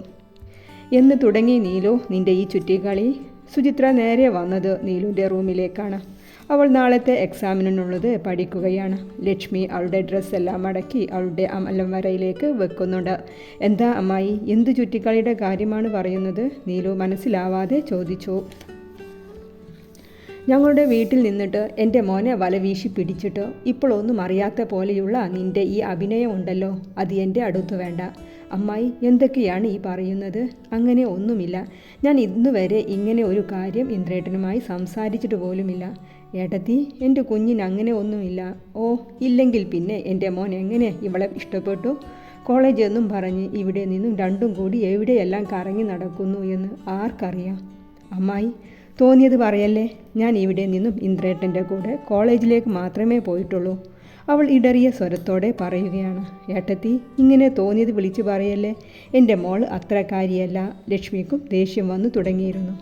എന്ന് തുടങ്ങി നീലു നിന്റെ ഈ ചുറ്റിക്കളി? സുചിത്ര നേരെ വന്നത് നീലുവിൻ്റെ റൂമിലേക്കാണ്. അവൾ നാളത്തെ എക്സാമിനുള്ളത് പഠിക്കുകയാണ്. ലക്ഷ്മി അവളുടെ ഡ്രസ്സെല്ലാം മടക്കി അവളുടെ അലമാരയിലേക്ക് വെക്കുന്നുണ്ട്. എന്താ അമ്മായി, എന്ത് ചുറ്റിക്കളിയുടെ കാര്യമാണ് പറയുന്നത്? നീലു മനസ്സിലാവാതെ ചോദിച്ചു. ഞങ്ങളുടെ വീട്ടിൽ നിന്നിട്ട് എൻ്റെ മോനെ വല വീശി പിടിച്ചിട്ട് ഇപ്പോൾ ഒന്നും അറിയാത്ത പോലെയുള്ള നിൻ്റെ ഈ അഭിനയം ഉണ്ടല്ലോ, അത് എൻ്റെ അടുത്ത് വേണ്ട. അമ്മായി, എന്തൊക്കെയാണ് ഈ പറയുന്നത്? അങ്ങനെ ഒന്നുമില്ല. ഞാൻ ഇന്നുവരെ ഇങ്ങനെ ഒരു കാര്യം ഇന്ദ്രേട്ടനുമായി സംസാരിച്ചിട്ട് പോലുമില്ല. ഏട്ടത്തി, എൻ്റെ കുഞ്ഞിന് അങ്ങനെ ഒന്നുമില്ല. ഓ, ഇല്ലെങ്കിൽ പിന്നെ എൻ്റെ മോൻ എങ്ങനെ ഇവളെ ഇഷ്ടപ്പെട്ടു? കോളേജ് എന്നും പറഞ്ഞ് ഇവിടെ നിന്നും രണ്ടും കൂടി എവിടെയെല്ലാം കറങ്ങി നടക്കുന്നു എന്ന് ആർക്കറിയാം? അമ്മായി, തോന്നിയത് പറയല്ലേ. ഞാൻ ഇവിടെ നിന്നും ഇന്ദ്രേട്ടൻ്റെ കൂടെ കോളേജിലേക്ക് മാത്രമേ പോയിട്ടുള്ളൂ. അവൾ ഇടറിയ സ്വരത്തോടെ പറയുകയാണ്. ഏട്ടത്തി, ഇങ്ങനെ തോന്നിയത് വിളിച്ചു പറയല്ലേ. എൻ്റെ മോൾ അത്രക്കാരിയല്ല. ലക്ഷ്മിക്കും ദേഷ്യം വന്നു തുടങ്ങിയിരുന്നു.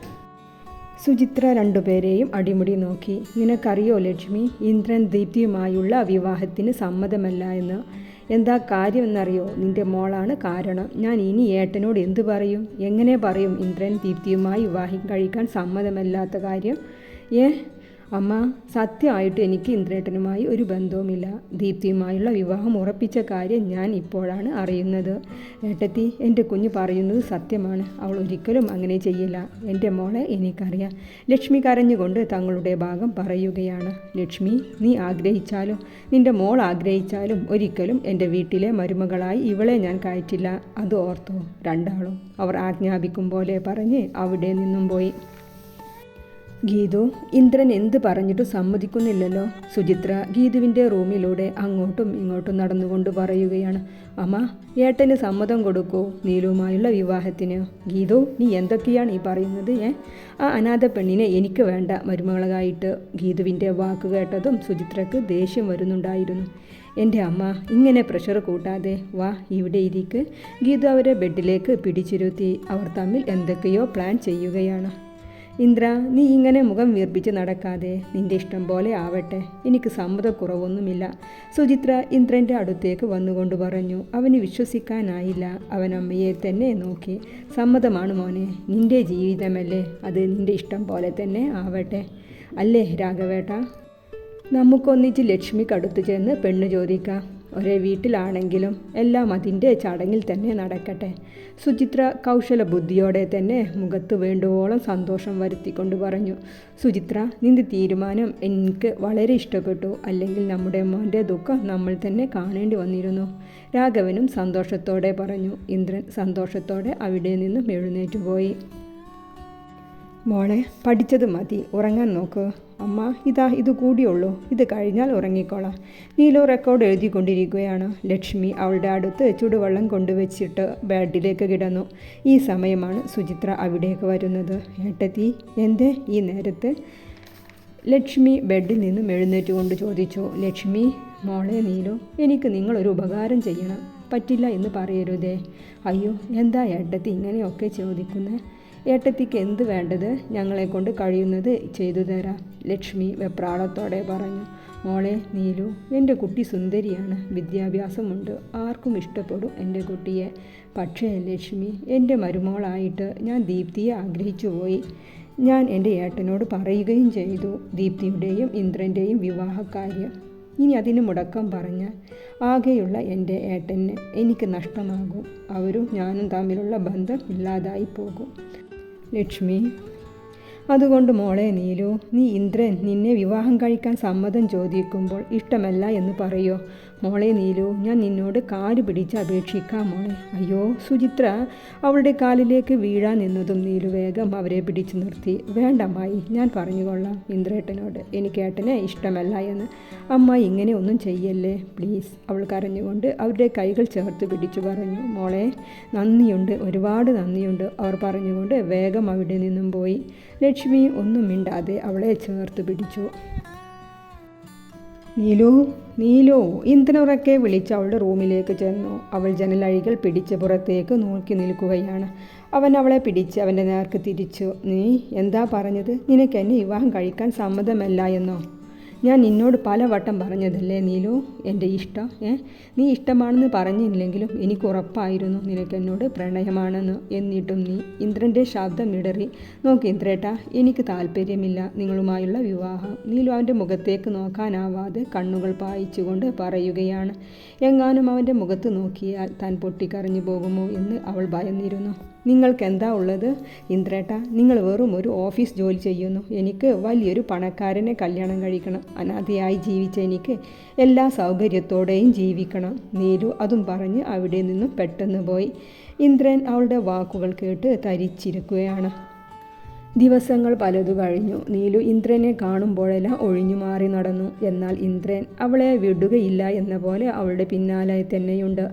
സുചിത്ര രണ്ടുപേരെയും അടിമുടി നോക്കി. നിനക്കറിയോ ലക്ഷ്മി, ഇന്ദ്രൻ ദീപ്തിയുമായുള്ള വിവാഹത്തിന് സമ്മതമല്ല എന്ന്. എന്താ കാര്യമെന്നറിയോ? നിന്റെ മോളാണ് കാരണം. ഞാൻ ഇനി ഏട്ടനോട് എന്തു പറയും? എങ്ങനെ പറയും ഇന്ദ്രൻ ദീപ്തിയുമായി വിവാഹം കഴിക്കാൻ സമ്മതമല്ലാത്ത കാര്യം? അമ്മ, സത്യമായിട്ട് എനിക്ക് ഇന്ദ്രേട്ടനുമായി ഒരു ബന്ധവുമില്ല. ദീപ്തിയുമായുള്ള വിവാഹം ഉറപ്പിച്ച കാര്യം ഞാൻ ഇപ്പോഴാണ് അറിയുന്നത്. ഏട്ടത്തി, എൻ്റെ കുഞ്ഞ് പറയുന്നത് സത്യമാണ്. അവൾ ഒരിക്കലും അങ്ങനെ ചെയ്യില്ല. എൻ്റെ മോളെ എനിക്കറിയാം. ലക്ഷ്മി കരഞ്ഞുകൊണ്ട് തങ്ങളുടെ ഭാഗം പറയുകയാണ്. ലക്ഷ്മി, നീ ആഗ്രഹിച്ചാലും നിൻ്റെ മോൾ ആഗ്രഹിച്ചാലും ഒരിക്കലും എൻ്റെ വീട്ടിലെ മരുമകളായി ഇവളെ ഞാൻ കയറ്റില്ല. അത് ഓർത്തോ രണ്ടാളും. അവർ ആജ്ഞാപിക്കും പോലെ പറഞ്ഞ് അവിടെ നിന്നും പോയി. ഗീതു, ഇന്ദ്രൻ എന്ത് പറഞ്ഞിട്ടും സമ്മതിക്കുന്നില്ലല്ലോ. സുചിത്ര ഗീതുവിൻ്റെ റൂമിലൂടെ അങ്ങോട്ടും ഇങ്ങോട്ടും നടന്നുകൊണ്ട് പറയുകയാണ്. അമ്മ, ഏട്ടന് സമ്മതം കൊടുക്കൂ നീലുവുമായുള്ള വിവാഹത്തിന്. ഗീതു, നീ എന്തൊക്കെയാണ് ഈ പറയുന്നത്? ആ അനാഥ പെണ്ണിനെ എനിക്ക് വേണ്ട മരുമകളായിട്ട്. ഗീതുവിൻ്റെ വാക്ക് കേട്ടതും സുചിത്രക്ക് ദേഷ്യം വരുന്നുണ്ടായിരുന്നു. എൻ്റെ അമ്മ, ഇങ്ങനെ പ്രഷർ കൂട്ടാതെ വാ, ഇവിടെ ഇരിക്ക്. ഗീതു അവരെ ബെഡിലേക്ക് പിടിച്ചിരുത്തി. അവർ തമ്മിൽ എന്തൊക്കെയോ പ്ലാൻ ചെയ്യുകയാണ്. ഇന്ദ്ര, നീ ഇങ്ങനെ മുഖം വീർപ്പിച്ച് നടക്കാതെ. നിന്റെ ഇഷ്ടം പോലെ ആവട്ടെ. എനിക്ക് സമ്മതക്കുറവൊന്നുമില്ല. സുചിത്ര ഇന്ദ്രൻ്റെ അടുത്തേക്ക് വന്നുകൊണ്ട് പറഞ്ഞു. അവന് വിശ്വസിക്കാനായില്ല. അവൻ അമ്മയെ തന്നെ നോക്കി. സമ്മതമാണ് മോനെ, നിന്റെ ജീവിതമല്ലേ, അത് നിന്റെ ഇഷ്ടം പോലെ തന്നെ ആവട്ടെ. അല്ലേ രാഘവേട്ട? നമുക്കൊന്നിച്ച് ലക്ഷ്മിക്കടുത്ത് ചെന്ന് പെണ്ണ് ചോദിക്കാം. ഒരേ വീട്ടിലാണെങ്കിലും എല്ലാം അതിൻ്റെ ചടങ്ങിൽ തന്നെ നടക്കട്ടെ. സുചിത്ര കൗശല ബുദ്ധിയോടെ തന്നെ മുഖത്ത് വേണ്ടുവോളം സന്തോഷം വരുത്തിക്കൊണ്ട് പറഞ്ഞു. സുചിത്ര, നിന്റെ തീരുമാനം എനിക്ക് വളരെ ഇഷ്ടപ്പെട്ടു. അല്ലെങ്കിൽ നമ്മുടെ മോൻ്റെ ദുഃഖം നമ്മൾ തന്നെ കാണേണ്ടി വന്നിരുന്നു. രാഘവനും സന്തോഷത്തോടെ പറഞ്ഞു. ഇന്ദ്രൻ സന്തോഷത്തോടെ അവിടെ നിന്നും എഴുന്നേറ്റുപോയി. മോളെ, പഠിച്ചത് മതി, ഉറങ്ങാൻ നോക്ക്. അമ്മ, ഇത് കൂടിയുള്ളൂ. ഇത് കഴിഞ്ഞാൽ ഉറങ്ങിക്കോളാം. നീലു റെക്കോർഡ് എഴുതിക്കൊണ്ടിരിക്കുകയാണ്. ലക്ഷ്മി അവളുടെ അടുത്ത് ചുടുവെള്ളം കൊണ്ടുവച്ചിട്ട് ബെഡിലേക്ക് കിടന്നു. ഈ സമയമാണ് സുചിത്ര അവിടേക്ക് വരുന്നത്. ഏട്ടത്തി, എന്തേ ഈ നേരത്ത്? ലക്ഷ്മി ബെഡിൽ നിന്നും എഴുന്നേറ്റുകൊണ്ട് ചോദിച്ചു. ലക്ഷ്മി, മോളെ നീലു, എനിക്ക് നിങ്ങളൊരു ഉപകാരം ചെയ്യണം. പറ്റില്ല എന്ന് പറയരുതേ. അയ്യോ, എന്താ ഏട്ടത്തി ഇങ്ങനെയൊക്കെ ചോദിക്കുന്നത്? ഏട്ടത്തിക്ക് എന്ത് വേണ്ടത് ഞങ്ങളെക്കൊണ്ട് കഴിയുന്നത് ചെയ്തു തരാം. ലക്ഷ്മി വെപ്രാളത്തോടെ പറഞ്ഞു. മോളെ നീലു, എൻ്റെ കുട്ടി സുന്ദരിയാണ്, വിദ്യാഭ്യാസമുണ്ട്, ആർക്കും ഇഷ്ടപ്പെടും എൻ്റെ കുട്ടിയെ. പക്ഷേ ലക്ഷ്മി, എൻ്റെ മരുമോളായിട്ട് ഞാൻ ദീപ്തിയെ ആഗ്രഹിച്ചു പോയി. ഞാൻ എൻ്റെ ഏട്ടനോട് പറയുകയും ചെയ്തു ദീപ്തിയുടെയും ഇന്ദ്രൻ്റെയും വിവാഹക്കാര്യം. ഇനി അതിന് മുടക്കം പറഞ്ഞാൽ ആകെയുള്ള എൻ്റെ ഏട്ടന് എനിക്ക് നഷ്ടമാകും. അവരും ഞാനും തമ്മിലുള്ള ബന്ധം ഇല്ലാതായി പോകും. ലക്ഷ്മി. അതുകൊണ്ട് മോളെ നീലു, നീ ഇന്ദ്രൻ നിന്നെ വിവാഹം കഴിക്കാൻ സമ്മതം ചോദിക്കുമ്പോൾ ഇഷ്ടമല്ല എന്ന് പറയോ? മോളെ നീലു, ഞാൻ നിന്നോട് കാല് പിടിച്ച് അപേക്ഷിക്കാം മോളെ. അയ്യോ സുചിത്ര അവളുടെ കാലിലേക്ക് വീഴാൻ നിന്നതും നീലു വേഗം അവരെ പിടിച്ചു നിർത്തി. വേണ്ട അമ്മായി, ഞാൻ പറഞ്ഞുകൊള്ളാം ഇന്ദ്രേട്ടനോട്, എനിക്ക് ഏട്ടനെ ഇഷ്ടമല്ല എന്ന്. അമ്മായി ഇങ്ങനെ ഒന്നും ചെയ്യല്ലേ പ്ലീസ്. അവൾ കരഞ്ഞുകൊണ്ട് അവരുടെ കൈകൾ ചേർത്ത് പിടിച്ചു പറഞ്ഞു. മോളെ നന്ദിയുണ്ട്, ഒരുപാട് നന്ദിയുണ്ട്, അവർ പറഞ്ഞുകൊണ്ട് വേഗം അവിടെ നിന്നും പോയി. ലക്ഷ്മി ഒന്നും മിണ്ടാതെ അവളെ ചേർത്ത് പിടിച്ചു. നീലു, നീലു, ഇന്ദ്രനുറക്കെ വിളിച്ച് അവളുടെ റൂമിലേക്ക് ചെന്നു. അവൾ ജനലഴികൾ പിടിച്ച് പുറത്തേക്ക് നോക്കി നിൽക്കുകയാണ്. അവൻ അവളെ പിടിച്ച് അവൻ്റെ നേർക്ക് തിരിച്ചു. നീ എന്താ പറഞ്ഞത്? നിനക്ക് എന്നെ വിവാഹം കഴിക്കാൻ സമ്മതമല്ല എന്നോ? ഞാൻ നിന്നോട് പലവട്ടം പറഞ്ഞതല്ലേ നീലു എൻ്റെ ഇഷ്ടം. നീ ഇഷ്ടമാണെന്ന് പറഞ്ഞില്ലെങ്കിലും എനിക്ക് ഉറപ്പായിരുന്നു നിനക്ക് എന്നോട് പ്രണയമാണെന്ന്. എന്നിട്ടും നീ. ഇന്ദ്രൻ്റെ ശബ്ദം ഇടറി. നോക്ക് ഇന്ദ്രേട്ടാ, എനിക്ക് താല്പര്യമില്ല നിങ്ങളുമായുള്ള വിവാഹം. നീലു അവൻ്റെ മുഖത്തേക്ക് നോക്കാനാവാതെ കണ്ണുകൾ പായിച്ചുകൊണ്ട് പറയുകയാണ്. എങ്ങാനും അവൻ്റെ മുഖത്ത് നോക്കിയാൽ താൻ പൊട്ടിക്കരഞ്ഞു പോകുമോ എന്ന് അവൾ ഭയന്നിരുന്നു. നിങ്ങൾക്ക് എന്താ ഉള്ളത് ഇന്ദ്രേട്ട? നിങ്ങൾ വെറും ഒരു ഓഫീസ് ജോലി ചെയ്യുന്നു. എനിക്ക് വലിയൊരു പണക്കാരനെ കല്യാണം കഴിക്കണം. അനാഥയായി ജീവിച്ച എനിക്ക് എല്ലാ സൗകര്യത്തോടെയും ജീവിക്കണം. നീലു അതും പറഞ്ഞ് അവിടെ നിന്നും പെട്ടെന്ന് പോയി. ഇന്ദ്രൻ അവളുടെ വാക്കുകൾ കേട്ട് തരിച്ചിരിക്കുകയാണ്. ദിവസങ്ങൾ പലതു കഴിഞ്ഞു. നീലു ഇന്ദ്രനെ കാണുമ്പോഴെല്ലാം ഒഴിഞ്ഞു മാറി നടന്നു. എന്നാൽ ഇന്ദ്രൻ അവളെ വിടുകയില്ല എന്ന പോലെ അവളുടെ പിന്നാലെ തന്നെയുണ്ട്.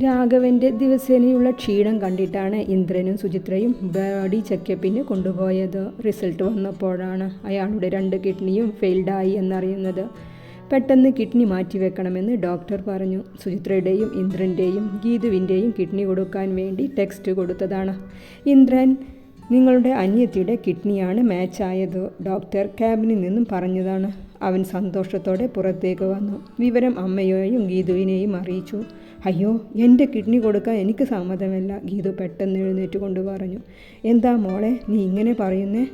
രാഘവൻ്റെ ദിവസേനയുള്ള ക്ഷീണം കണ്ടിട്ടാണ് ഇന്ദ്രനും സുചിത്രയും ബോഡി ചെക്കപ്പിന് കൊണ്ടുപോയത്. റിസൾട്ട് വന്നപ്പോഴാണ് അയാളുടെ 2 കിഡ്നിയും ഫെയിൽഡായി എന്നറിയുന്നത്. പെട്ടെന്ന് കിഡ്നി മാറ്റിവെക്കണമെന്ന് ഡോക്ടർ പറഞ്ഞു. സുചിത്രയുടെയും ഇന്ദ്രൻ്റെയും ഗീതുവിൻ്റെയും കിഡ്നി കൊടുക്കാൻ വേണ്ടി ടെക്സ്റ്റ് കൊടുത്തതാണ്. ഇന്ദ്രൻ, നിങ്ങളുടെ അനിയത്തിയുടെ കിഡ്നിയാണ് മാച്ചായത്. ഡോക്ടർ ക്യാബിനിൽ നിന്നും പറഞ്ഞതാണ്. അവൻ സന്തോഷത്തോടെ പുറത്തേക്ക് വന്നു. വിവരം അമ്മയെയും ഗീതുവിനെയും അറിയിച്ചു. അയ്യോ, എൻ്റെ കിഡ്നി കൊടുക്കാൻ എനിക്ക് സമ്മതമല്ല, ഗീതു പെട്ടെന്ന് എഴുന്നേറ്റ് കൊണ്ട് പറഞ്ഞു. എന്താ മോളെ നീ ഇങ്ങനെ പറയുന്നേ?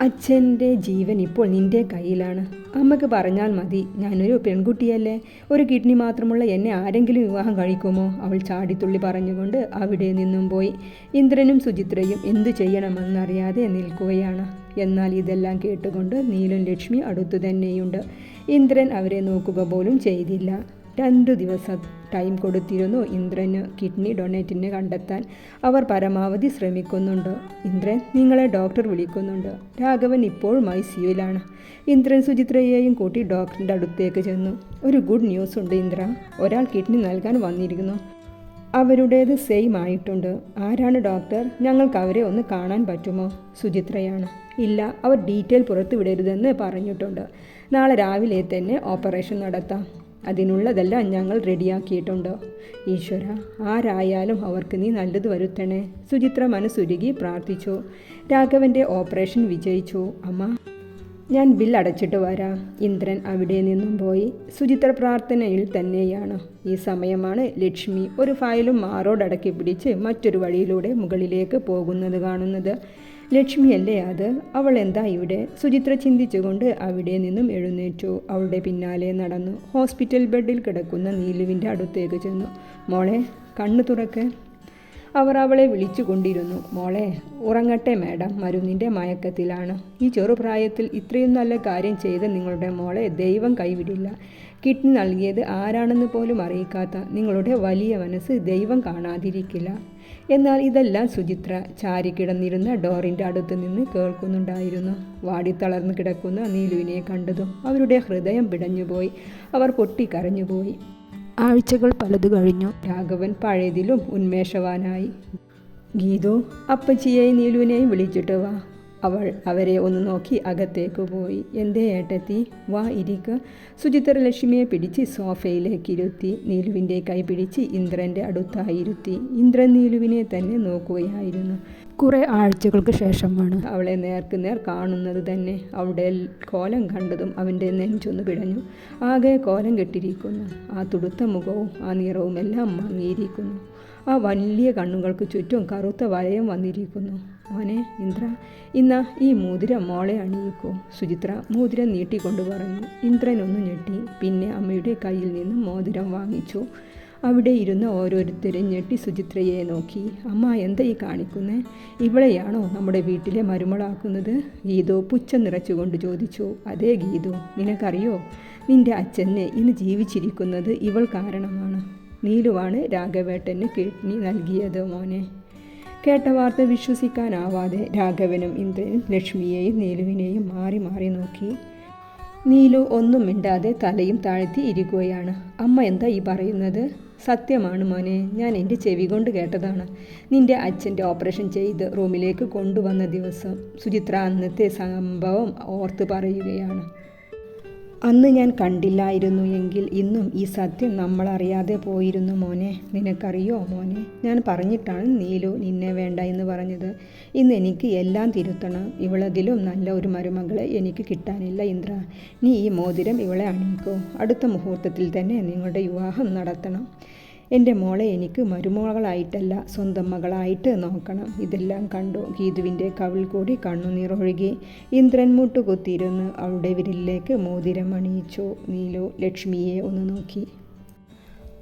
അച്ഛൻ്റെ ജീവൻ ഇപ്പോൾ നിൻ്റെ കയ്യിലാണ്. അമ്മക്ക് പറഞ്ഞാൽ മതി. ഞാനൊരു പെൺകുട്ടിയല്ലേ, ഒരു കിഡ്നി മാത്രമുള്ള എന്നെ ആരെങ്കിലും വിവാഹം കഴിക്കുമോ? അവൾ ചാടിത്തുള്ളി പറഞ്ഞുകൊണ്ട് അവിടെ നിന്നും പോയി. ഇന്ദ്രനും സുചിത്രയും എന്തു ചെയ്യണമെന്നറിയാതെ നിൽക്കുകയാണ്. എന്നാൽ ഇതെല്ലാം കേട്ടുകൊണ്ട് നീലും ലക്ഷ്മി അടുത്തു തന്നെയുണ്ട്. ഇന്ദ്രൻ അവരെ നോക്കുക പോലും ചെയ്തില്ല. 2 ദിവസം ടൈം കൊടുത്തിരുന്നു ഇന്ദ്രന് കിഡ്നി ഡൊണേറ്റിനെ കണ്ടെത്താൻ. അവർ പരമാവധി ശ്രമിക്കുന്നുണ്ട്. ഇന്ദ്രൻ, നിങ്ങളെ ഡോക്ടർ വിളിക്കുന്നുണ്ട്. രാഘവൻ ഇപ്പോഴും ICUവിലാണ്. ഇന്ദ്രൻ സുചിത്രയെയും കൂട്ടി ഡോക്ടറിൻ്റെ അടുത്തേക്ക് ചെന്നു. ഒരു ഗുഡ് ന്യൂസ് ഉണ്ട് ഇന്ദ്ര, ഒരാൾ കിഡ്നി നൽകാൻ വന്നിരിക്കുന്നു. അവരുടേത് സെയിം ആയിട്ടുണ്ട്. ആരാണ് ഡോക്ടർ? ഞങ്ങൾക്ക് അവരെ ഒന്ന് കാണാൻ പറ്റുമോ? സുചിത്രയാണ്. ഇല്ല, അവർ ഡീറ്റെയിൽ പുറത്തു വിടരുതെന്ന് പറഞ്ഞിട്ടുണ്ട്. നാളെ രാവിലെ തന്നെ ഓപ്പറേഷൻ നടത്താം. അതിനുള്ളതെല്ലാം ഞങ്ങൾ റെഡിയാക്കിയിട്ടുണ്ട്. ഈശ്വര, ആരായാലും അവർക്ക് നീ നല്ലത് വരുത്തണേ. സുചിത്ര മനസ്സുരുകി പ്രാർത്ഥിച്ചു. രാഘവൻ്റെ ഓപ്പറേഷൻ വിജയിച്ചു. അമ്മ, ഞാൻ ബിൽ അടച്ചിട്ട് വരാം. ഇന്ദ്രൻ അവിടെ നിന്നും പോയി. സുചിത്ര പ്രാർത്ഥനയിൽ തന്നെയാണ്. ഈ സമയമാണ് ലക്ഷ്മി ഒരു ഫയലും മാറോടടക്കി പിടിച്ച് മറ്റൊരു വഴിയിലൂടെ മുകളിലേക്ക് പോകുന്നത് കാണുന്നത്. ലക്ഷ്മിയല്ലേ അത്? അവൾ എന്താ ഇവിടെ? സുചിത്ര ചിന്തിച്ചുകൊണ്ട് അവിടെ നിന്നും എഴുന്നേറ്റു. അവളുടെ പിന്നാലെ നടന്നു. ഹോസ്പിറ്റൽ ബെഡിൽ കിടക്കുന്ന നീലുവിൻ്റെ അടുത്തേക്ക് ചെന്നു. മോളെ കണ്ണു തുറക്ക്. അവർ അവളെ വിളിച്ചു കൊണ്ടിരുന്നു. മോളെ ഉറങ്ങട്ടെ മാഡം, മരുന്നിൻ്റെ മയക്കത്തിലാണ്. ഈ ചെറുപ്രായത്തിൽ ഇത്രയും നല്ല കാര്യം ചെയ്ത് നിങ്ങളുടെ മോളെ ദൈവം കൈവിടില്ല. കിഡ്നി നൽകിയത് ആരാണെന്ന് പോലും അറിയിക്കാത്ത നിങ്ങളുടെ വലിയ മനസ്സ് ദൈവം കാണാതിരിക്കില്ല. എന്നാൽ ഇതെല്ലാം സുചിത്ര ചാരിക്കിടന്നിരുന്ന ഡോറിൻ്റെ അടുത്ത് നിന്ന് കേൾക്കുന്നുണ്ടായിരുന്നു. വാടിത്തളർന്നു കിടക്കുന്ന നീലുവിനെ കണ്ടതും അവരുടെ ഹൃദയം പിടഞ്ഞുപോയി. അവർ പൊട്ടിക്കരഞ്ഞുപോയി. ആഴ്ചകൾ പലതു കഴിഞ്ഞു. രാഘവൻ പഴയതിലും ഉന്മേഷവാനായി. ഗീതു, അപ്പച്ചിയെയും നീലുവിനെയും വിളിച്ചിട്ട് വാ. അവൾ അവരെ ഒന്ന് നോക്കി അകത്തേക്ക് പോയി. എന്തേ ഏട്ടത്തി, വാ ഇരിക്ക്. സുചിത്ര ലക്ഷ്മിയെ പിടിച്ച് സോഫയിലേക്ക് ഇരുത്തി. നീലുവിൻ്റെ കൈ പിടിച്ച് ഇന്ദ്രൻ്റെ അടുത്തായിരുത്തി. ഇന്ദ്രൻ നീലുവിനെ തന്നെ നോക്കുകയായിരുന്നു. കുറേ ആഴ്ചകൾക്ക് ശേഷമാണ് അവളെ നേർക്കുനേർ കാണുന്നത് തന്നെ. അവളുടെ കോലം കണ്ടതും അവൻ്റെ നെഞ്ചൊന്ന് പിടഞ്ഞു. ആകെ കോലം കെട്ടിരിക്കുന്നു. ആ തുടുത്ത മുഖവും ആ നിറവും എല്ലാം മങ്ങിയിരിക്കുന്നു. ആ വലിയ കണ്ണുകൾക്ക് ചുറ്റും കറുത്ത വലയം വന്നിരിക്കുന്നു. മോനെ ഇന്ദ്ര, ഇന്ന ഈ മോതിരം മോളെ അണിയിക്കൂ. സുചിത്ര മോതിരം നീട്ടിക്കൊണ്ട് പറഞ്ഞു. ഇന്ദ്രൻ ഒന്ന് ഞെട്ടി. പിന്നെ അമ്മയുടെ കയ്യിൽ നിന്നും മോതിരം വാങ്ങിച്ചു. അവിടെ ഇരുന്ന ഓരോരുത്തരും ഞെട്ടി സുചിത്രയെ നോക്കി. അമ്മ എന്താ ഈ കാണിക്കുന്നേ? ഇവളെയാണോ നമ്മുടെ വീട്ടിലെ മരുമളാക്കുന്നത്? ഗീതു പുച്ഛം നിറച്ചുകൊണ്ട് ചോദിച്ചു. അതേ ഗീതു, നിനക്കറിയോ, നിന്റെ അച്ഛനെ ഇന്ന് ജീവിച്ചിരിക്കുന്നത് ഇവൾ കാരണമാണ്. നീലുവാണ് രാഘവേട്ടന് കിഡ്നി നൽകിയത് മോനെ. കേട്ട വാർത്ത വിശ്വസിക്കാനാവാതെ രാഘവനും ഇന്ദ്രനും ലക്ഷ്മിയെയും നീലുവിനെയും മാറി മാറി നോക്കി. നീലു ഒന്നും മിണ്ടാതെ തലയും താഴ്ത്തി ഇരിക്കുകയാണ്. അമ്മ എന്താ ഈ പറയുന്നത്? സത്യമാണ് മോനെ, ഞാൻ എൻ്റെ ചെവി കൊണ്ട് കേട്ടതാണ്. നിന്റെ അച്ഛൻ്റെ ഓപ്പറേഷൻ ചെയ്ത് റൂമിലേക്ക് കൊണ്ടുവന്ന ദിവസം സുചിത്ര അന്നത്തെ സംഭവം ഓർത്ത് പറയുകയാണ്. അന്ന് ഞാൻ കണ്ടില്ലായിരുന്നു എങ്കിൽ ഇന്നും ഈ സത്യം നമ്മളറിയാതെ പോയിരുന്നു മോനെ. നിനക്കറിയോ മോനെ, ഞാൻ പറഞ്ഞിട്ടാണ് നീലു നിന്നെ വേണ്ട എന്ന് പറഞ്ഞത്. ഇന്ന് എനിക്ക് എല്ലാം തിരുത്തണം. ഇവളതിലും നല്ല ഒരു മരുമകളെ എനിക്ക് കിട്ടാനില്ല ഇന്ദ്ര. നീ ഈ മോതിരം ഇവളെ അണിയിക്കോ. അടുത്ത മുഹൂർത്തത്തിൽ തന്നെ നിങ്ങളുടെ വിവാഹം നടത്തണം. എൻ്റെ മോളെ എനിക്ക് മരുമകളായിട്ടല്ല, സ്വന്തം മകളായിട്ട് നോക്കണം. ഇതെല്ലാം കണ്ടു ഗീതുവിൻ്റെ കവിൾ കൂടി കണ്ണുനീറൊഴുകി. ഇന്ദ്രൻ മുട്ടുകുത്തിയിരുന്ന് അവളുടെ വിരലിലേക്ക് മോതിരം അണിയിച്ചു. നീലു ലക്ഷ്മിയെ ഒന്ന് നോക്കി.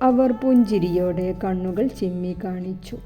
അവർ പുഞ്ചിരിയോടെ കണ്ണുകൾ ചിമ്മി കാണിച്ചു.